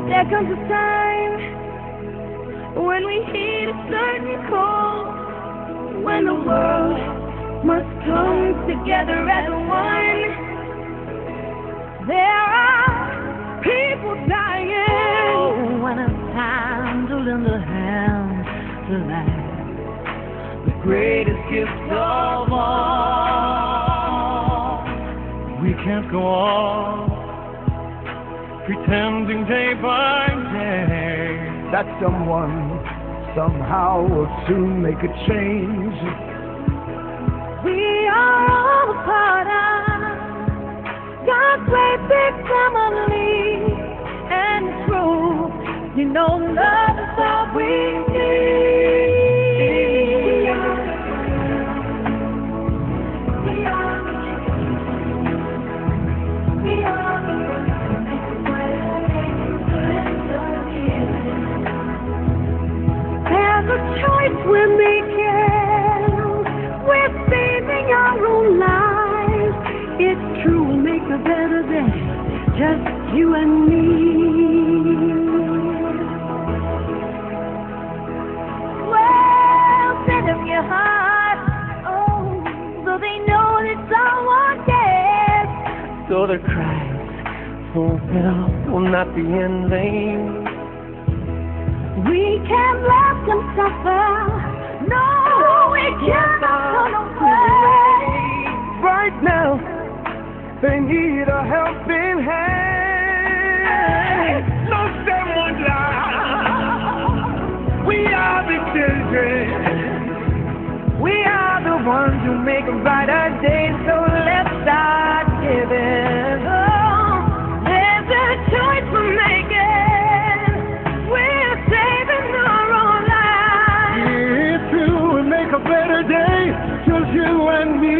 There comes a time when we hit a certain cold, when the world must come together as one. There are people dying when it's time to lend a hand to life, the greatest gift of all. We can't go on pretending day by day that someone somehow will soon make a change. We are all a part of God's great big family, and it's true, you know, love is all we need. There's a choice we're making. We're saving our own lives. It's true, we'll make a better day, just you and me. Well, set up your heart, oh, so they know that someone cares. so the cries fulfilled will not be in vain. We can't let them suffer. No, we cannot turn away. Right now, they need a helping hand. So someone die. We are the children. We are the ones who make a brighter day. So let's start giving. Oh, there's a choice we're making. We're saving our own lives. It's true, we make a better day. Just you and me.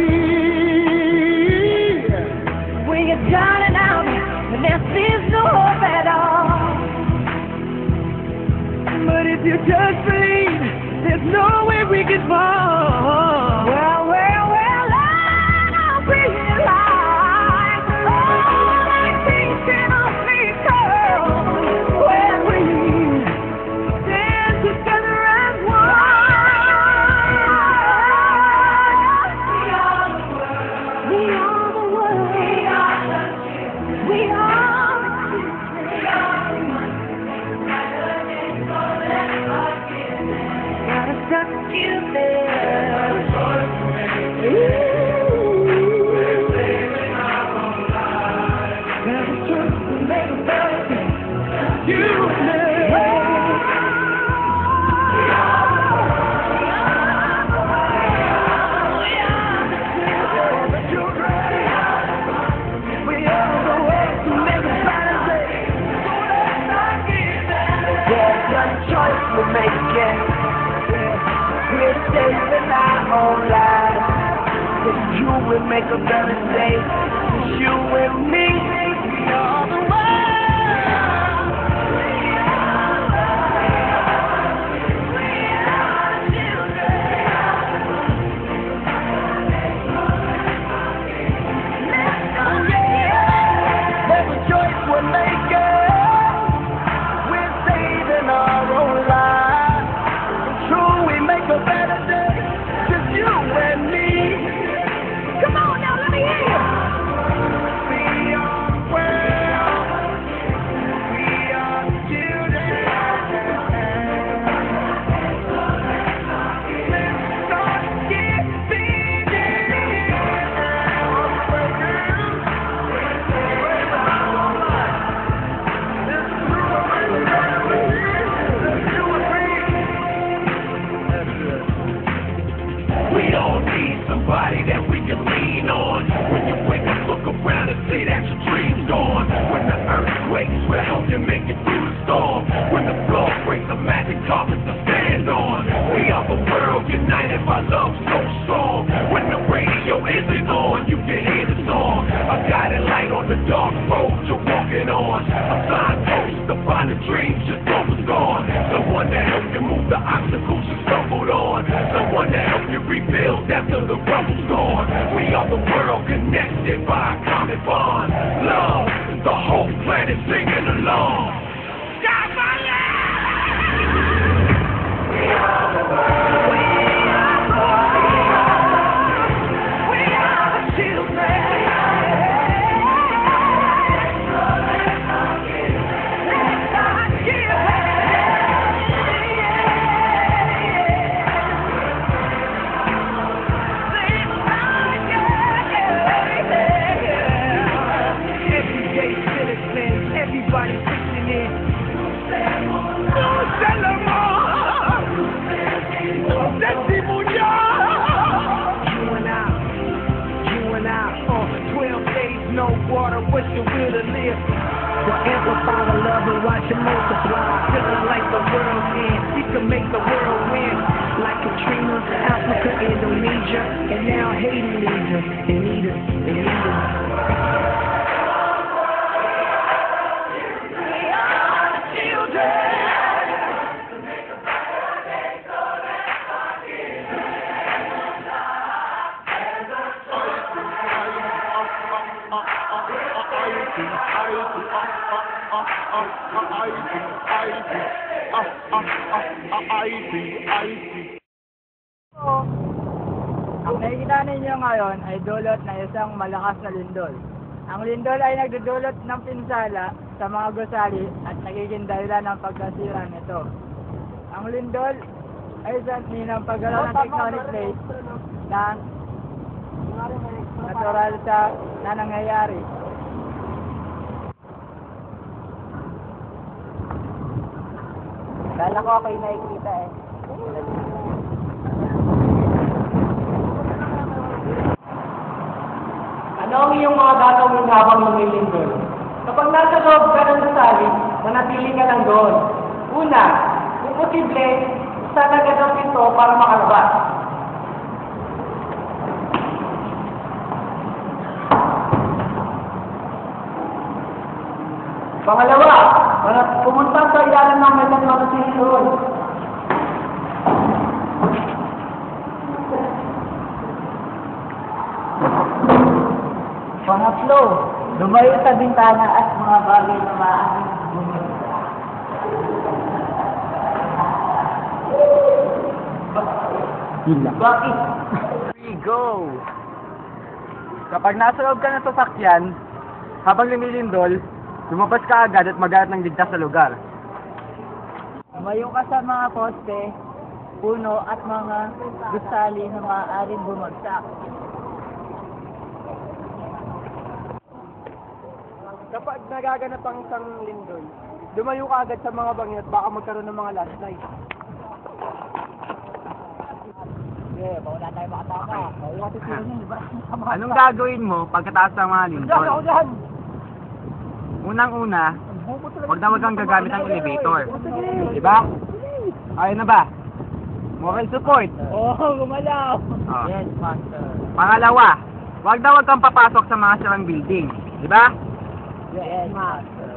When you're down and out, and there seems no hope at all. But if you just believe, there's no way we can fall. Well, I'll be alive. All I think can only come when we stand together as one. We are the world. We are the world. We are gotta stop you there. We're saving our own lives. It's you will make a better day. It's you and me. We are the world. We are children. There's a choice we're making. We're saving our own lives. It's true, we make a better day. Just you and me. Come on now, let me hear you. We are world. We are children. Let's start giving. We don't need somebody that we can lean on. When you wake up, look around and see that your dream's gone. When the earth quakes, we'll help you make it through the storm. When the floor breaks, the magic carpet to stand on. We are the world united by love so strong. When the radio isn't on, you can hear the song. A guiding light on the dark road you're walking on. A signpost, the body the dreams you thought was gone. Someone to help you move the obstacles you stumbled on. Someone to help you rebuild after the rumble's gone. We are the world connected by a common bond. Love, the whole planet singing along. God, my love! We are the world. We are the children. Everybody pushing in. You and I, 12 days, no water, what's your will to live? Well, amplify the love and watch it multiply. Feeling like the world's end, we can make the world win. Like Katrina, Africa, Indonesia, and now Haiti leads us. They need us, they need us. Ang nakikita ninyo ngayon ay dulot na isang malakas na lindol. Ang lindol ay nagdudulot ng pinsala sa mga gusali at nagiging dahilan ng pagkasira nito. Ang lindol ay isang ng paggalaw ng tectonic plate na natural na nangyayari. Kala ko kayo nakikita eh. Ano ang iyong mga gagawin habang lumilindol? Kapag nasa loob ka ng gusali, manatili ka lang doon. Una, kung posible, buksan agad ang pinto para makalabas. Pangalawa, pumunta sa ilalim ng metal na sinilon. Pangatlo, lumayo sa bintana at mga bagay na maaaring bumili. Bakit? We go! Kapag nasa loob ka ng sasakyan, habang lumilindol, lumabas ka agad at maghanap ng ligtas sa lugar. Lumayo ka sa mga poste, puno at mga gusali na maaaring bumagsak. Kapag nagaganap ang isang lindol, lumayo ka agad sa mga bangin at baka magkaroon ng mga landslide. Okay, wala tayo makatama. Wala tayo sila niyan, di ba? Anong gagawin mo pagkataas ng mga lindol? Unang-una, wag kang gagamit ng elevator. Diba? Ayun na ba? Moral support. Gumalaw. Oh. Yes, master. Pangalawa, wag kang papasok sa mga sirang building. Diba? Yes, master.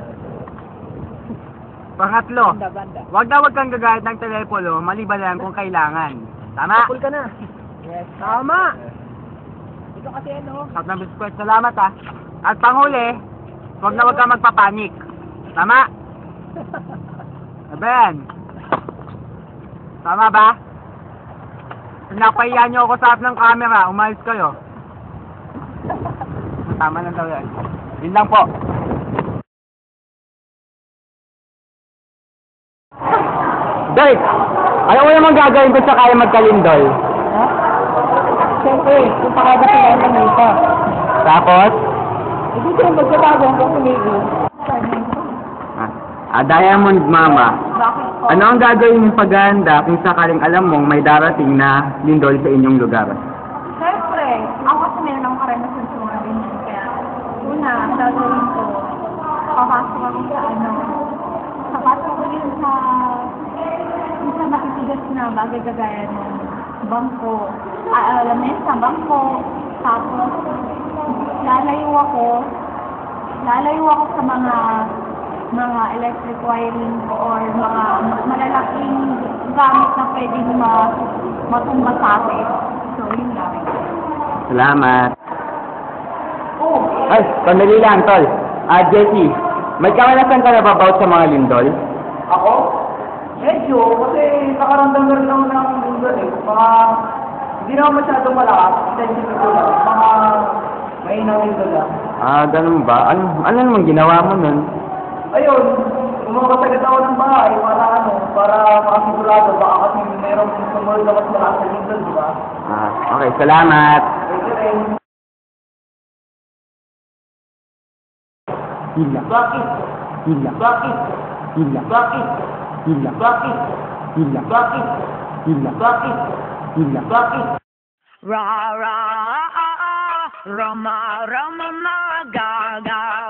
Pangatlo, Banda. wag kang gagamit ng telepono maliban lang kung kailangan. Tama? Kapul ka na. Yes. Tama! Ito kasi ano? Sarap ng biskwit. Salamat ha. At panghuli, wag kang magpapanik. Tama? Aben. Tama ba? Pinapahiya niyo ako sa harap ng camera. Umayos kayo. Tama lang daw yan. Yun lang po. Dave, ano mo naman gagawin kung sakaya magkalindol? Ha? Siyempre, kung pakagod sila ng nito. Tapos? Hindi ko yung magbabago hanggang tumigil. Diamond Mama, Bakit po? ano ang gagawin mong paghahanda kung sakaling alam mong may darating na lindol sa inyong lugar? Siyempre, ako kasi meron akong karanasan sa mga ganyan. Kaya, una, ang gagawin ko, papasok ako sa papasok ko yun sa matitigas na bagay kagaya ng bangko, lamesa, bangko, tapos lalayo ako sa mga mga electric wiring or mga malalaking gamit na pwedeng matumba sa atin. So, yun lang. Salamat. Oh, Ay, sandali lang, tol. Jessie, may kamalasan ka na ba about sa mga lindol? ako? Medyo, kasi nakaramdam na rin ako ng lindol eh. Hindi naman masyadong malakas, intensity ko lang. Mga mahinang lindol lang. Ganun ba? Ano namang ginawa mo nun? Ayun, umakasagad ako ng bahay para makasigurado, baka kasi merong sumunod na mas malakas na lindol, di ba? Okay, salamat. Pwede rin. Hila, Bakit? hila, Bakit? hila, Bakit? hila, Bakit? hila, Bakit? hila, Bakit? hila. Bakit? Ra ra Rama Rama ma ga ga